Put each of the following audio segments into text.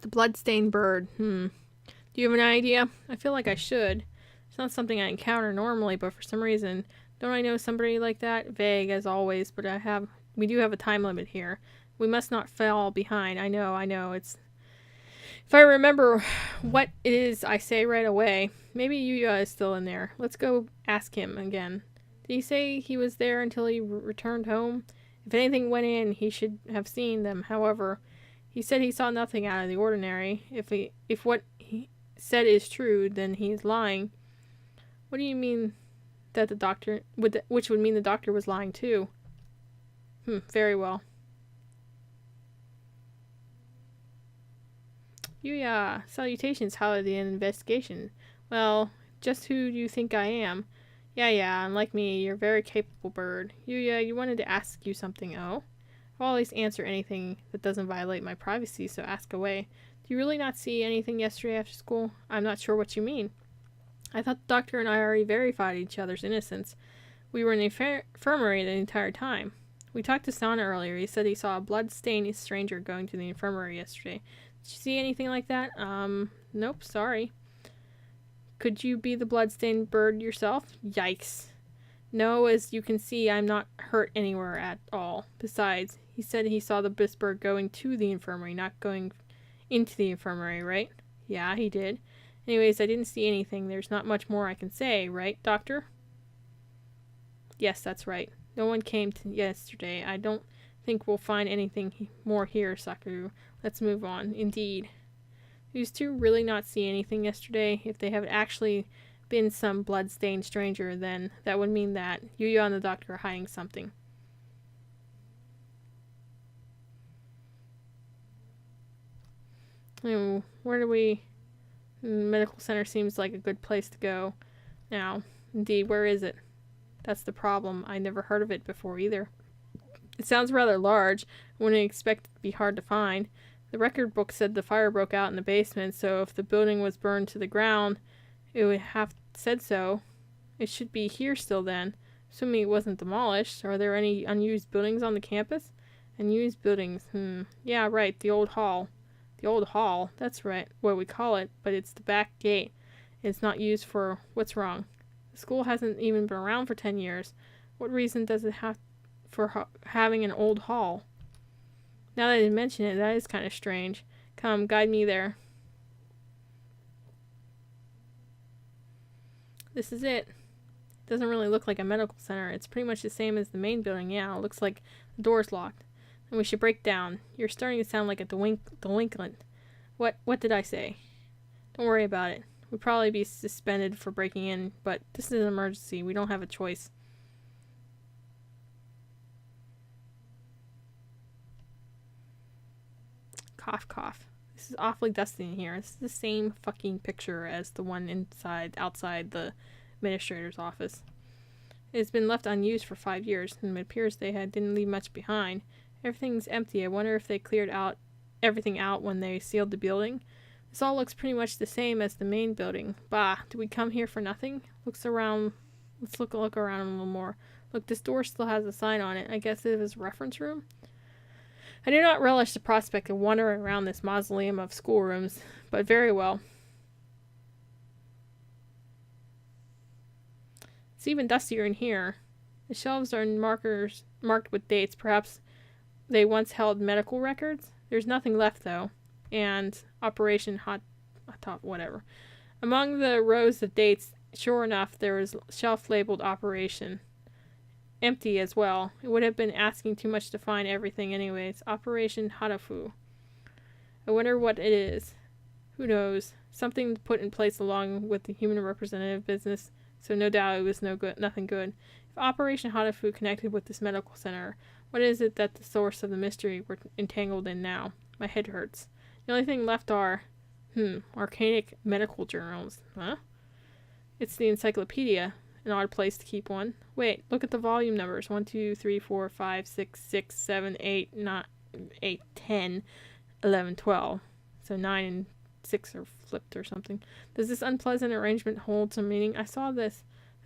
The bloodstained bird. Do you have an idea? I feel like I should. It's not something I encounter normally, but for some reason, don't I know somebody like that? Vague as always, but we do have a time limit here. We must not fall behind. I know. If I remember what it is, I say right away. Maybe Yuya is still in there. Let's go ask him again. Did he say he was there until he returned home? If anything went in, he should have seen them. However, he said he saw nothing out of the ordinary. If what he said is true, then he's lying. What do you mean that the doctor which would mean the doctor was lying too? Very well. Yuya, salutations. How are the investigation? Well, just who do you think I am? Yeah, unlike me, you're a very capable bird. Yuya, you wanted to ask you something, oh? I'll always answer anything that doesn't violate my privacy, so ask away. Do you really not see anything yesterday after school? I'm not sure what you mean. I thought the doctor and I already verified each other's innocence. We were in the infirmary the entire time. We talked to Sana earlier. He said he saw a blood-stained stranger going to the infirmary yesterday. Did you see anything like that? Nope, sorry. Could you be the blood-stained bird yourself? Yikes. No, as you can see, I'm not hurt anywhere at all. Besides, he said he saw the bird going to the infirmary, not going into the infirmary, right? Yeah, he did. Anyways, I didn't see anything. There's not much more I can say, right, Doctor? Yes, that's right. No one came yesterday. I don't think we'll find anything more here, Sakura. Let's move on. Indeed. These two really not see anything yesterday. If they have actually been some blood-stained stranger, then that would mean that Yuya and the doctor are hiding something. Where do we... Medical center seems like a good place to go. Now, indeed, where is it? That's the problem. I never heard of it before either. It sounds rather large. I wouldn't expect it to be hard to find. The record book said the fire broke out in the basement, so if the building was burned to the ground, it would have said so. It should be here still then, assuming it wasn't demolished. Are there any unused buildings on the campus? Unused buildings, Yeah, right, the old hall. The old hall, that's right, what we call it, but it's the back gate. It's not used for... What's wrong? The school hasn't even been around for 10 years. What reason does it have for having an old hall? Now that I mention it, that is kind of strange. Come, guide me there. This is it. Doesn't really look like a medical center. It's pretty much the same as the main building. Yeah, it looks like the door's locked. And we should break down. You're starting to sound like a delinquent. What did I say? Don't worry about it. We'd probably be suspended for breaking in, but this is an emergency. We don't have a choice. Cough, cough. This is awfully dusty in here. This is the same fucking picture as the one outside the administrator's office. It's been left unused for 5 years, and it appears they didn't leave much behind. Everything's empty. I wonder if they cleared everything out when they sealed the building. This all looks pretty much the same as the main building. Bah, did we come here for nothing? Let's look around a little more. Look, this door still has a sign on it. I guess it was a reference room? I do not relish the prospect of wandering around this mausoleum of schoolrooms, but very well. It's even dustier in here. The shelves are marked with dates. Perhaps they once held medical records? There's nothing left, though. And Operation whatever. Among the rows of dates, sure enough, there was a shelf labeled Operation. Empty as well. It would have been asking too much to find everything anyways. Operation Hatoful. I wonder what it is. Who knows? Something put in place along with the human representative business, so no doubt it was nothing good. If Operation Hatoful connected with this medical center, what is it that the source of the mystery we're entangled in now? My head hurts. The only thing left are, archaic medical journals. Huh? It's the encyclopedia. An odd place to keep one. Wait, look at the volume numbers. 1, 2, 3, 4, 5, 6, 6, 7, 8, 9, 8, 10, 11, 12. So 9 and 6 are flipped or something. Does this unpleasant arrangement hold some meaning? I saw them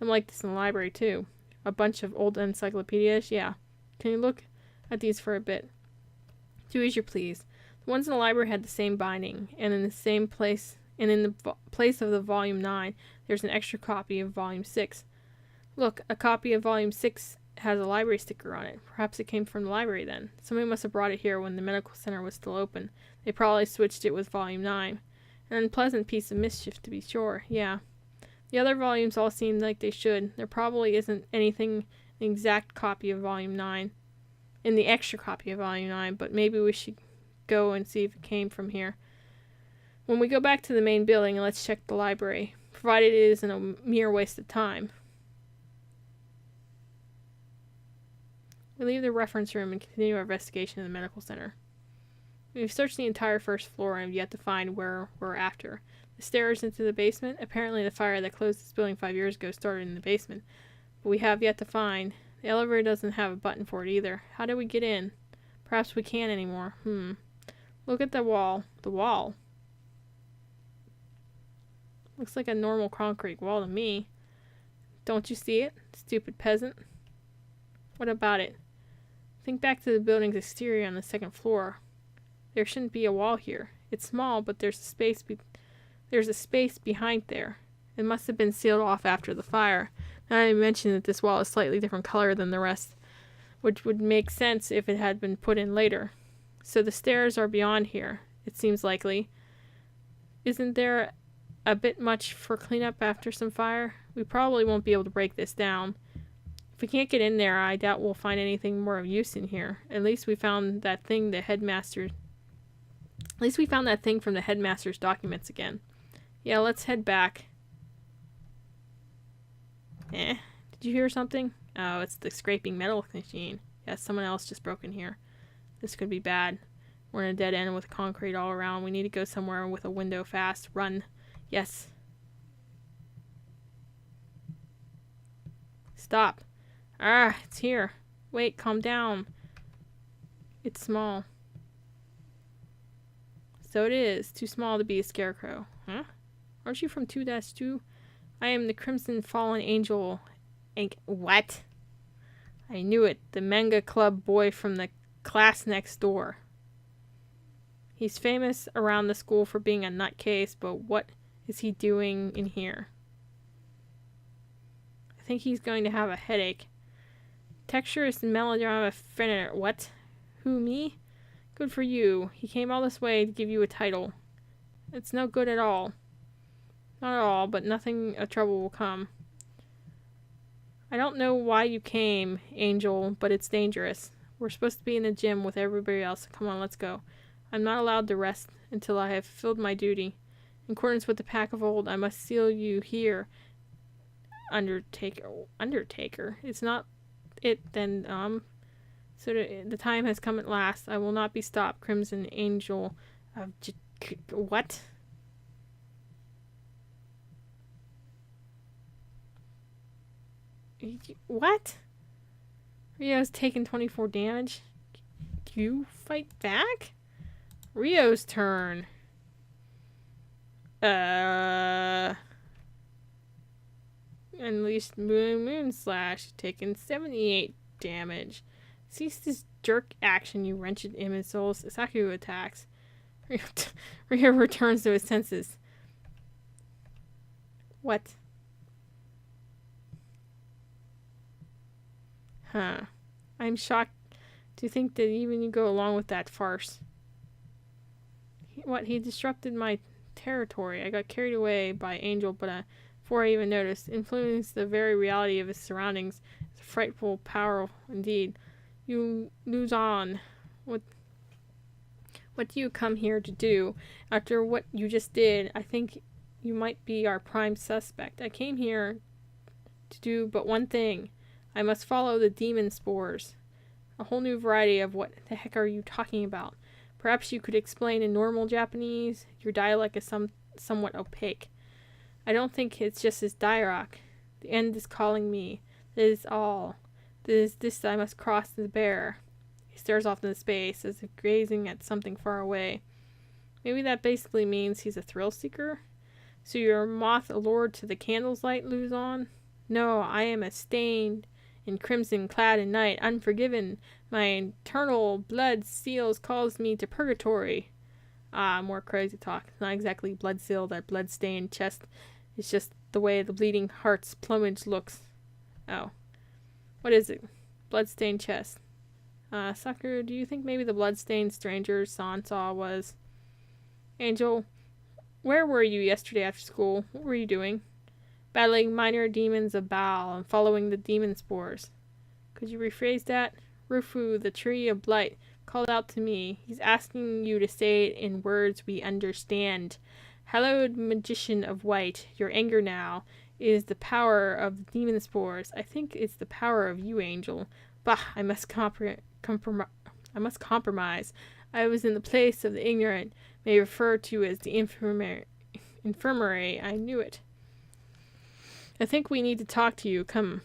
like this in the library too. A bunch of old encyclopedias? Yeah. Can you look at these for a bit? Do as you please. The ones in the library had the same binding, and in the same place, and in the place of the volume 9, there's an extra copy of volume 6. Look, a copy of volume 6 has a library sticker on it. Perhaps it came from the library then. Somebody must have brought it here when the medical center was still open. They probably switched it with volume 9. An unpleasant piece of mischief, to be sure. Yeah. The other volumes all seem like they should. There probably isn't anything an exact copy of volume 9 in the extra copy of volume 9, but maybe we should go and see if it came from here. When we go back to the main building, let's check the library, provided it isn't a mere waste of time. We leave the reference room and continue our investigation in the medical center. We've searched the entire first floor and have yet to find where we're after. The stairs into the basement? Apparently the fire that closed this building 5 years ago started in the basement. But we have yet to find. The elevator doesn't have a button for it either. How do we get in? Perhaps we can't anymore. Look at the wall. The wall. Looks like a normal concrete wall to me. Don't you see it, stupid peasant? What about it? Think back to the building's exterior on the second floor. There shouldn't be a wall here. It's small, but there's a space behind there. It must have been sealed off after the fire. Not to mention that this wall is slightly different color than the rest, which would make sense if it had been put in later. So the stairs are beyond here, it seems likely. Isn't there a bit much for cleanup after some fire? We probably won't be able to break this down. If we can't get in there, I doubt we'll find anything more of use in here. At least we found that thing from the headmaster's documents again. Yeah, let's head back. Did you hear something? Oh, it's the scraping metal machine. Yeah, someone else just broke in here. This could be bad. We're in a dead end with concrete all around. We need to go somewhere with a window fast. Run. Yes. Stop. Ah, it's here. Wait, calm down. It's small. So it is. Too small to be a scarecrow. Huh? Aren't you from 2-2? I am the Crimson Fallen Angel. What? I knew it. The manga club boy from the class next door. He's famous around the school for being a nutcase, but what is he doing in here? I think he's going to have a headache. Texturist melodrama fenner. What? Who, me? Good for you. He came all this way to give you a title. It's no good at all. Not at all, but nothing of trouble will come. I don't know why you came, Angel, but it's dangerous. We're supposed to be in the gym with everybody else. Come on, let's go. I'm not allowed to rest until I have fulfilled my duty. In accordance with the pack of old, I must seal you here. Undertaker? It's not it then, So the time has come at last. I will not be stopped, Crimson Angel of what? What? Rio's taken 24 damage. Do you fight back? Rio's turn. Unleashed Moon Slash. Taken 78 damage. Cease this jerk action, you wretched imbeciles. Saku attacks. Rio returns to his senses. What? Huh. I'm shocked to think that even you go along with that farce. He disrupted my territory. I got carried away by Angel, but before I even noticed, influenced the very reality of his surroundings. It's a frightful power indeed. You lose on. What do you come here to do? After what you just did, I think you might be our prime suspect. I came here to do but one thing. I must follow the demon spores. A whole new variety of what the heck are you talking about? Perhaps you could explain in normal Japanese. Your dialect is somewhat opaque. I don't think it's just his dialect. The end is calling me. That is all. This I must cross the bear. He stares off into space as if gazing at something far away. Maybe that basically means he's a thrill seeker? So you're a moth allured to the candle's light, Luzon? No, I am a stained in crimson clad in night, unforgiven. My eternal blood seals calls me to purgatory. Ah, more crazy talk. It's not exactly blood-sealed or blood-stained chest. It's just the way the bleeding heart's plumage looks. Oh. What is it? Blood-stained chest. Sakura, do you think maybe the blood-stained stranger Sansa was... Angel, where were you yesterday after school? What were you doing? Battling minor demons of Baal and following the demon spores. Could you rephrase that? Rufu, the tree of blight, called out to me. He's asking you to say it in words we understand. Hallowed magician of white, your anger now is the power of the demon spores. I think it's the power of you, Angel. Bah, I must compromise. I was in the place of the ignorant, may refer to as the infirmary. I knew it. I think we need to talk to you. Come.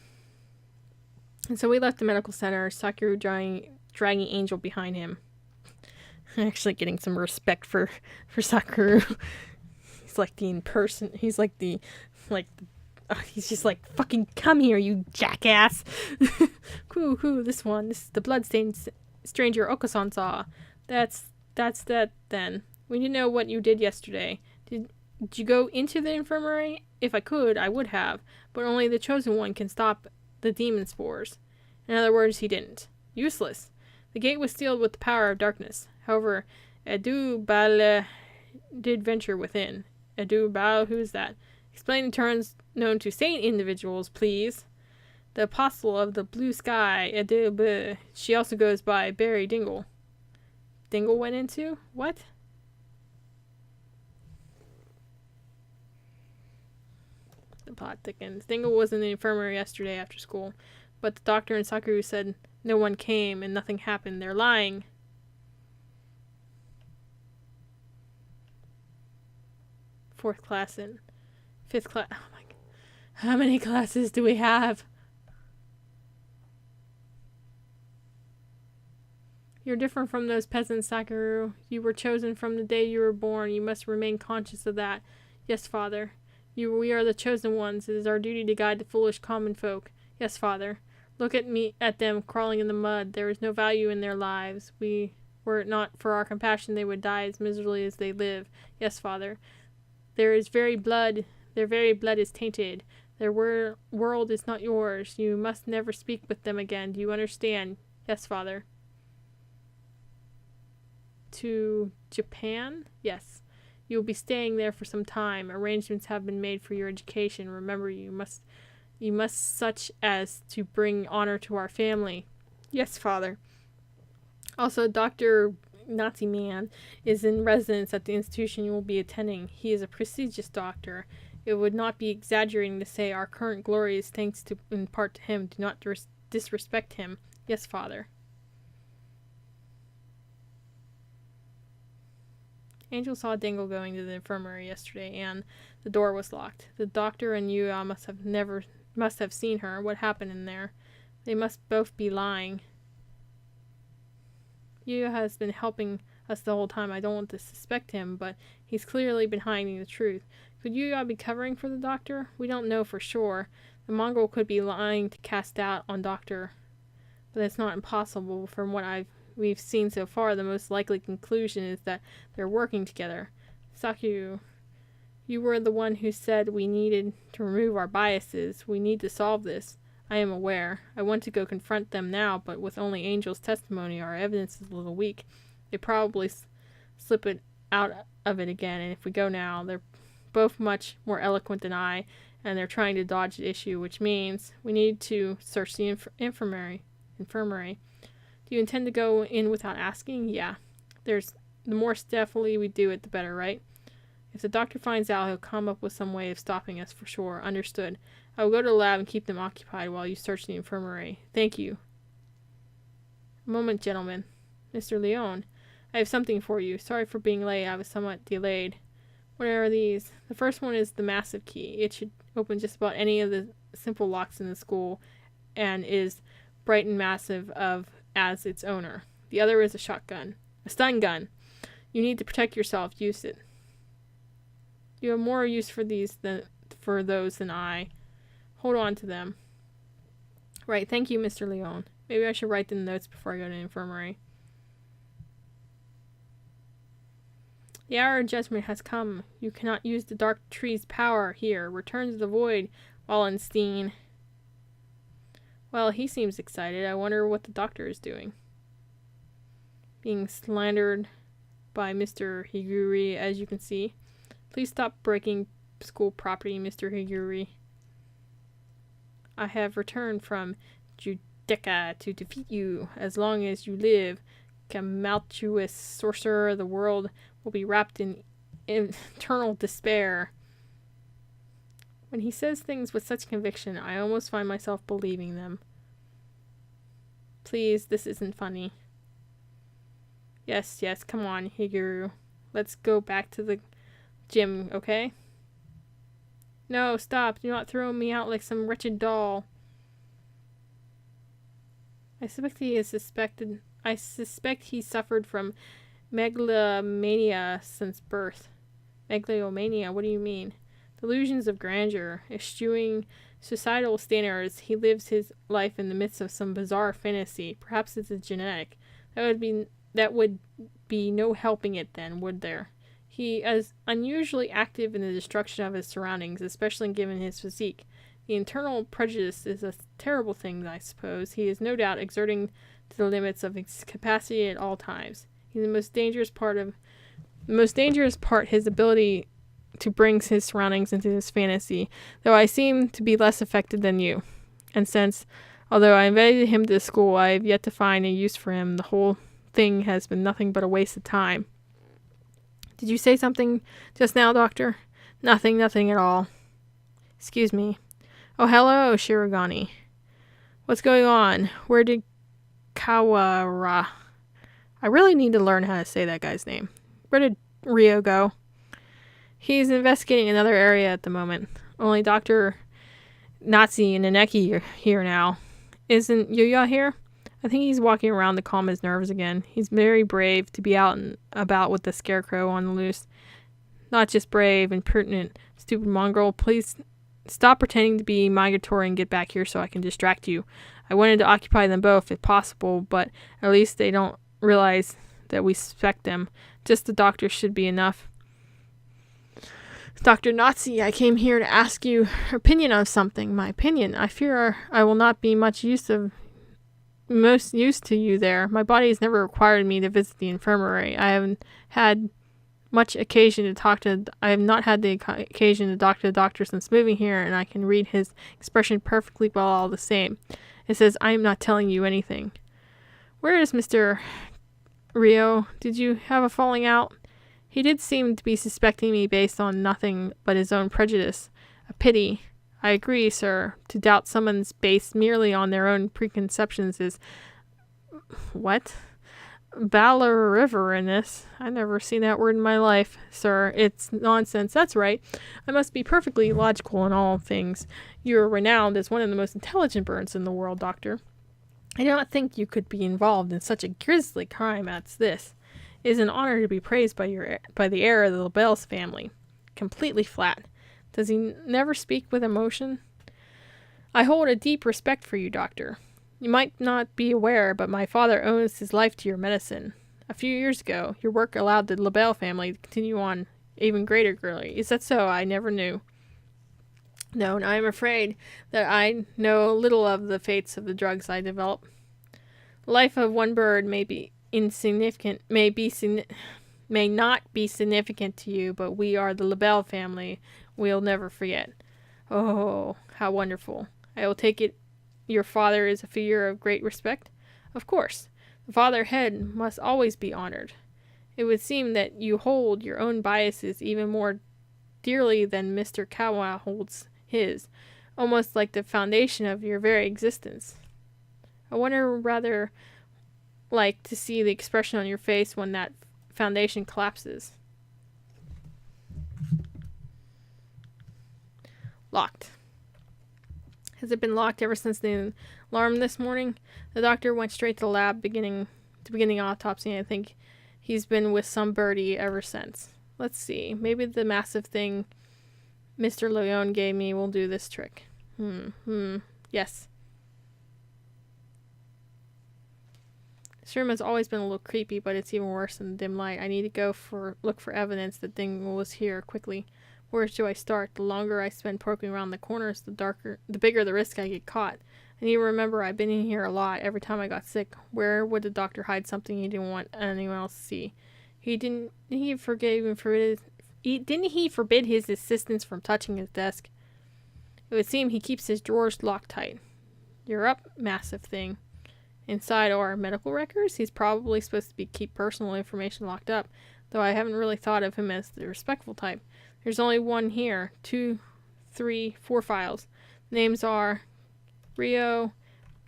And so we left the medical center, Sakura dragging Angel behind him. I'm actually getting some respect for Sakura. He's like he's just like, fucking come here, you jackass. This is the bloodstained stranger Okasan-sa. That's that then. We need to know what you did yesterday. Did you go into the infirmary? If I could, I would have, but only the chosen one can stop the demon spores. In other words, he didn't. Useless. The gate was sealed with the power of darkness. However, Edu Bal did venture within. Edu Bal, who is that? Explain the terms known to sane individuals, please. The apostle of the blue sky, Edu Bal. She also goes by Barry Dingle. Dingle went into? What? The plot thickens. Dingle was in the infirmary yesterday after school, but the doctor and Sakura said no one came and nothing happened. They're lying. Fourth class in. Fifth class. Oh my god. How many classes do we have? You're different from those peasants, Sakura. You were chosen from the day you were born. You must remain conscious of that. Yes, Father. We are the chosen ones. It is our duty to guide the foolish common folk. Yes, Father. Look at them crawling in the mud. There is no value in their lives. Were it not for our compassion, they would die as miserably as they live. Yes, Father. Their very blood is tainted. Their world is not yours. You must never speak with them again. Do you understand? Yes, Father. To Japan? Yes. You will be staying there for some time. Arrangements have been made for your education. Remember, you must such as to bring honor to our family. Yes, Father. Also, Dr. Nazi Man is in residence at the institution you will be attending. He is a prestigious doctor. It would not be exaggerating to say our current glory is thanks to in part to him. Do not disrespect him. Yes, Father. Angel saw Dingle going to the infirmary yesterday, and the door was locked. The doctor and Yuya must have seen her. What happened in there? They must both be lying. Yuya has been helping us the whole time. I don't want to suspect him, but he's clearly been hiding the truth. Could Yuya be covering for the doctor? We don't know for sure. The Mongol could be lying to cast doubt on Doctor, but it's not impossible. From what we've seen so far, the most likely conclusion is that they're working together. Sakura, you were the one who said we needed to remove our biases. We need to solve this. I am aware. I want to go confront them now, but with only Angel's testimony, our evidence is a little weak. They probably slip it out of it again, and if we go now, they're both much more eloquent than I, and they're trying to dodge the issue, which means we need to search the infirmary. Do you intend to go in without asking? Yeah. The more stealthily we do it, the better, right? If the doctor finds out, he'll come up with some way of stopping us for sure. Understood. I will go to the lab and keep them occupied while you search the infirmary. Thank you. A moment, gentlemen. Mr. Leon, I have something for you. Sorry for being late. I was somewhat delayed. What are these? The first one is the massive key. It should open just about any of the simple locks in the school and is bright and massive as its owner. The other is a shotgun. A stun gun. You need to protect yourself. Use it. You have more use for those than I. Hold on to them. Right, thank you, Mr. Leon. Maybe I should write the notes before I go to the infirmary. The hour of judgment has come. You cannot use the dark tree's power here. Return to the void, Wallenstein. Well, he seems excited. I wonder what the doctor is doing. Being slandered by Mr. Higuri, as you can see. Please stop breaking school property, Mr. Higuri. I have returned from Judeca to defeat you. As long as you live, tumultuous sorcerer, the world will be wrapped in eternal despair. When he says things with such conviction, I almost find myself believing them. Please, this isn't funny. Yes, come on, Higuru. Let's go back to the gym, okay? No, stop. Do not throw me out like some wretched doll. I suspect he suffered from megalomania since birth. Megalomania? What do you mean? Delusions of grandeur. Eschewing societal standards, he lives his life in the midst of some bizarre fantasy. Perhaps it's genetic. That would be no helping it then, would there? He is unusually active in the destruction of his surroundings, especially given his physique. The internal prejudice is a terrible thing, I suppose. He is no doubt exerting to the limits of his capacity at all times. The most dangerous part, his ability to bring his surroundings into his fantasy, though I seem to be less affected than you. And since, although I invited him to school, I have yet to find a use for him, the whole thing has been nothing but a waste of time. Did you say something just now, Doctor? Nothing at all. Excuse me. Oh, hello, Shirogane. What's going on? Where did Kawara... I really need to learn how to say that guy's name. Where did Ryo go? He's investigating another area at the moment. Only Dr. Natsu and Naneki are here now. Isn't Yuya here? I think he's walking around to calm his nerves again. He's very brave to be out and about with the scarecrow on the loose. Not just brave, impertinent, stupid mongrel. Please stop pretending to be migratory and get back here so I can distract you. I wanted to occupy them both if possible, but at least they don't realize that we suspect them. Just the doctor should be enough. Dr. Natsu, I came here to ask you your opinion on something. My opinion. I fear I will not be most use to you there. My body has never required me to visit the infirmary. I have not had the occasion to talk to the doctor since moving here, and I can read his expression perfectly well all the same. It says, I am not telling you anything. Where is Mr. Ryo? Did you have a falling out? He did seem to be suspecting me based on nothing but his own prejudice. A pity. I agree, sir. To doubt someone's based merely on their own preconceptions is... What? Balerivorous. I've never seen that word in my life, sir. It's nonsense. That's right. I must be perfectly logical in all things. You are renowned as one of the most intelligent birds in the world, Doctor. I do not think you could be involved in such a grisly crime as this. It is an honor to be praised by the heir of the Lebel's family. Completely flat. Does he never speak with emotion? I hold a deep respect for you, Doctor. You might not be aware, but my father owes his life to your medicine. A few years ago, your work allowed the Lebel family to continue on even greater glory. Is that so? I never knew. No, and I am afraid that I know little of the fates of the drugs I develop. The life of one bird may be insignificant, may not be significant to you, but we are the Lebel family. We'll never forget. Oh, how wonderful. I will take it your father is a figure of great respect? Of course. The fatherhead must always be honored. It would seem that you hold your own biases even more dearly than Mr. Kawa holds his, almost like the foundation of your very existence. I wonder rather like to see the expression on your face when that foundation collapses. Locked. Has it been locked ever since the alarm this morning? The doctor went straight to the lab beginning autopsy, and I think he's been with some birdie ever since. Let's see. Maybe the massive thing Mr. Leone gave me will do this trick. Yes. This room has always been a little creepy, but it's even worse in the dim light. I need to look for evidence that Dingle was here quickly. Where do I start? The longer I spend poking around the corners, the bigger the risk I get caught. I need to remember I've been in here a lot every time I got sick. Where would the doctor hide something he didn't want anyone else to see? Didn't he forbid his assistants from touching his desk? It would seem he keeps his drawers locked tight. You're up, massive thing. Inside are medical records. He's probably supposed to keep personal information locked up, though I haven't really thought of him as the respectful type. There's only one here. 2, 3, 4 files. Names are Rio,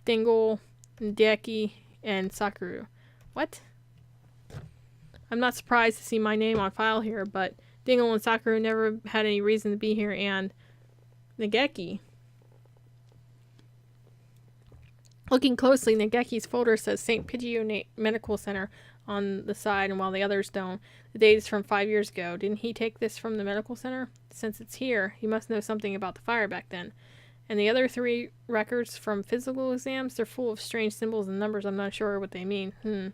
Dingle, Ndeki, and Sakura. What? I'm not surprised to see my name on file here, but Dingle and Sakura never had any reason to be here, and Ngeki. Looking closely, Ngeki's folder says St. Pidgeot Medical Center on the side, and while the others don't. The date is from 5 years ago. Didn't he take this from the medical center? Since it's here, he must know something about the fire back then. And the other 3 records from physical exams, they're full of strange symbols and numbers. I'm not sure what they mean.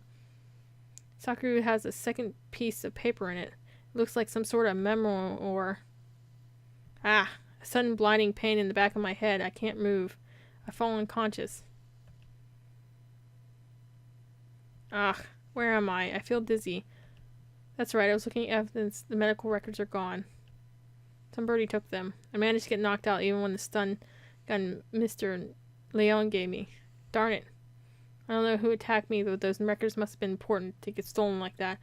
Sakura has a second piece of paper in it. It looks like some sort of memo or... a sudden blinding pain in the back of my head. I can't move. I fall unconscious. Where am I? I feel dizzy. That's right, I was looking at evidence. The medical records are gone. Somebody took them. I managed to get knocked out even when the stun gun Mr. Leon gave me. Darn it. I don't know who attacked me, but those records must have been important to get stolen like that.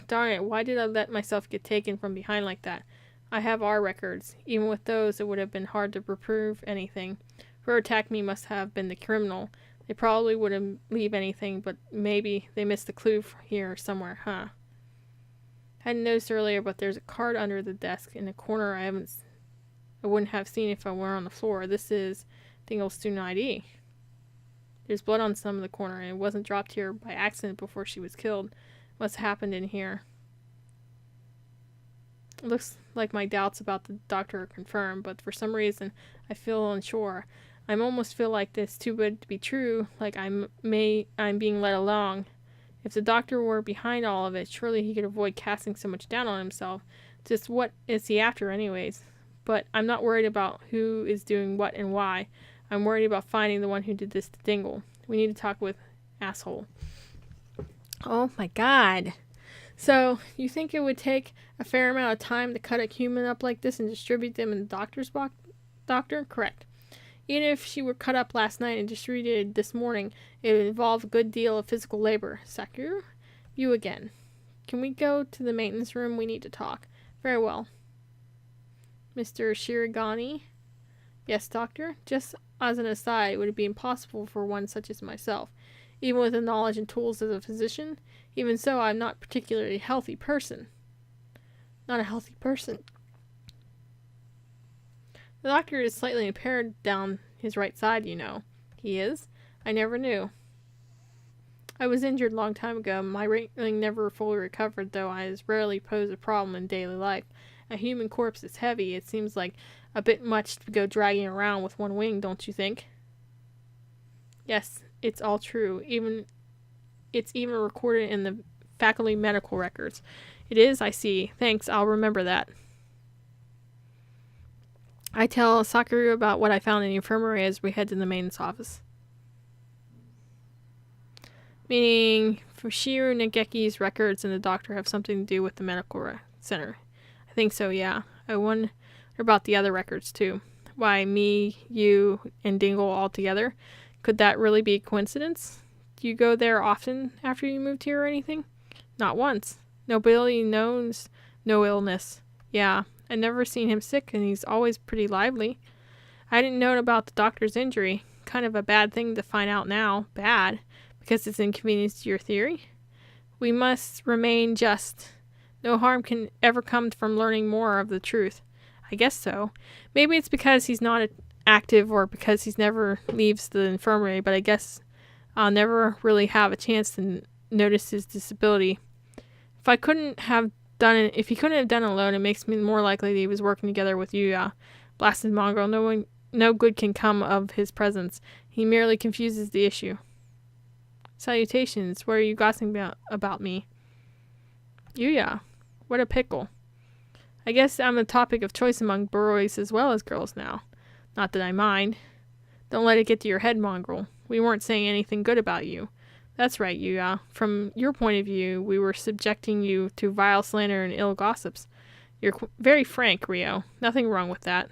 Darn it, why did I let myself get taken from behind like that? I have our records. Even with those, it would have been hard to prove anything. Whoever attacked me must have been the criminal. They probably wouldn't leave anything, but maybe they missed a clue here somewhere, I hadn't noticed earlier, but there's a card under the desk in a corner I wouldn't have seen if I were on the floor. This is Dingle's student ID. There's blood on some of the corner, and it wasn't dropped here by accident before she was killed. It must have happened in here. It looks like my doubts about the doctor are confirmed, but for some reason I feel unsure. I almost feel like this too good to be true, like I'm being led along. If the doctor were behind all of it, surely he could avoid casting so much down on himself. Just what is he after anyways? But I'm not worried about who is doing what and why. I'm worried about finding the one who did this to Dingle. We need to talk with asshole. Oh my god. So, you think it would take a fair amount of time to cut a human up like this and distribute them in the doctor's box? Doctor? Correct. Even if she were cut up last night and distributed this morning, it would involve a good deal of physical labor. Sakura? You again. Can we go to the maintenance room? We need to talk. Very well. Mr. Shirigani? Yes, doctor? Just as an aside, it would be impossible for one such as myself. Even with the knowledge and tools as a physician, even so, I'm not a particularly healthy person. Not a healthy person. The doctor is slightly impaired down his right side, you know. He is? I never knew. I was injured a long time ago. My wing never fully recovered, though I has rarely posed a problem in daily life. A human corpse is heavy. It seems like a bit much to go dragging around with one wing, don't you think? Yes, it's all true. It's even recorded in the faculty medical records. It is, I see. Thanks, I'll remember that. I tell Sakura about what I found in the infirmary as we head to the maintenance office. Meaning, Fushiru Nageki's records and the doctor have something to do with the medical center. I think so, yeah. I wonder about the other records, too. Why, me, you, and Dingle all together? Could that really be a coincidence? Do you go there often after you moved here or anything? Not once. Nobody knows no illness. Yeah, I've never seen him sick, and he's always pretty lively. I didn't know about the doctor's injury. Kind of a bad thing to find out now. Bad. Because it's inconvenience to your theory. We must remain just. No harm can ever come from learning more of the truth. I guess so. Maybe it's because he's not active or because he's never leaves the infirmary, but I guess I'll never really have a chance to notice his disability. If he couldn't have done it alone, it makes me more likely that he was working together with Yuya. Blasted mongrel, no good can come of his presence. He merely confuses the issue. Salutations. What are you gossiping about me? Yuya. What a pickle. I guess I'm a topic of choice among boys as well as girls now. Not that I mind. Don't let it get to your head, mongrel. We weren't saying anything good about you. That's right, Yuya. From your point of view, we were subjecting you to vile slander and ill gossips. You're very frank, Rio. Nothing wrong with that.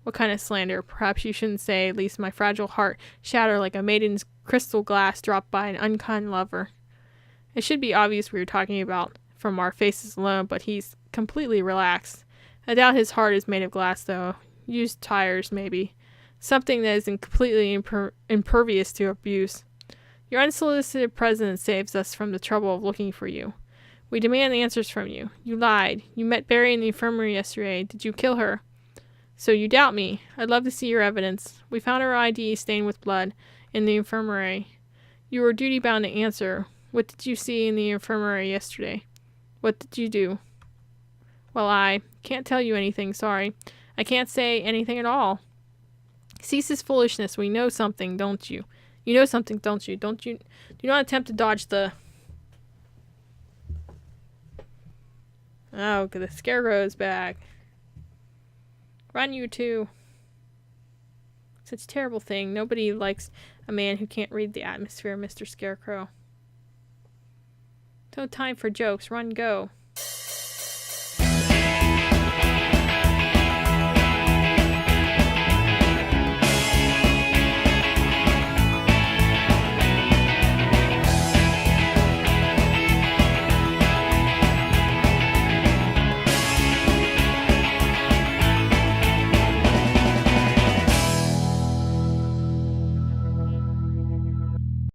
What kind of slander? Perhaps you shouldn't say, at least my fragile heart shattered like a maiden's crystal glass dropped by an unkind lover. It should be obvious we were talking about from our faces alone, but he's completely relaxed. I doubt his heart is made of glass, though. Used tires, maybe. Something that isn't completely impervious to abuse. Your unsolicited presence saves us from the trouble of looking for you. We demand answers from you. You lied. You met Barry in the infirmary yesterday. Did you kill her? So you doubt me. I'd love to see your evidence. We found her ID stained with blood in the infirmary. You were duty-bound to answer. What did you see in the infirmary yesterday? What did you do? Well, I can't tell you anything, sorry. I can't say anything at all. Cease this foolishness. We know something, don't you? You know something, don't you? Do not attempt to dodge the... Oh, the scarecrow's back. Run, you two. Such a terrible thing. Nobody likes a man who can't read the atmosphere, Mr. Scarecrow. No time for jokes. Run, go.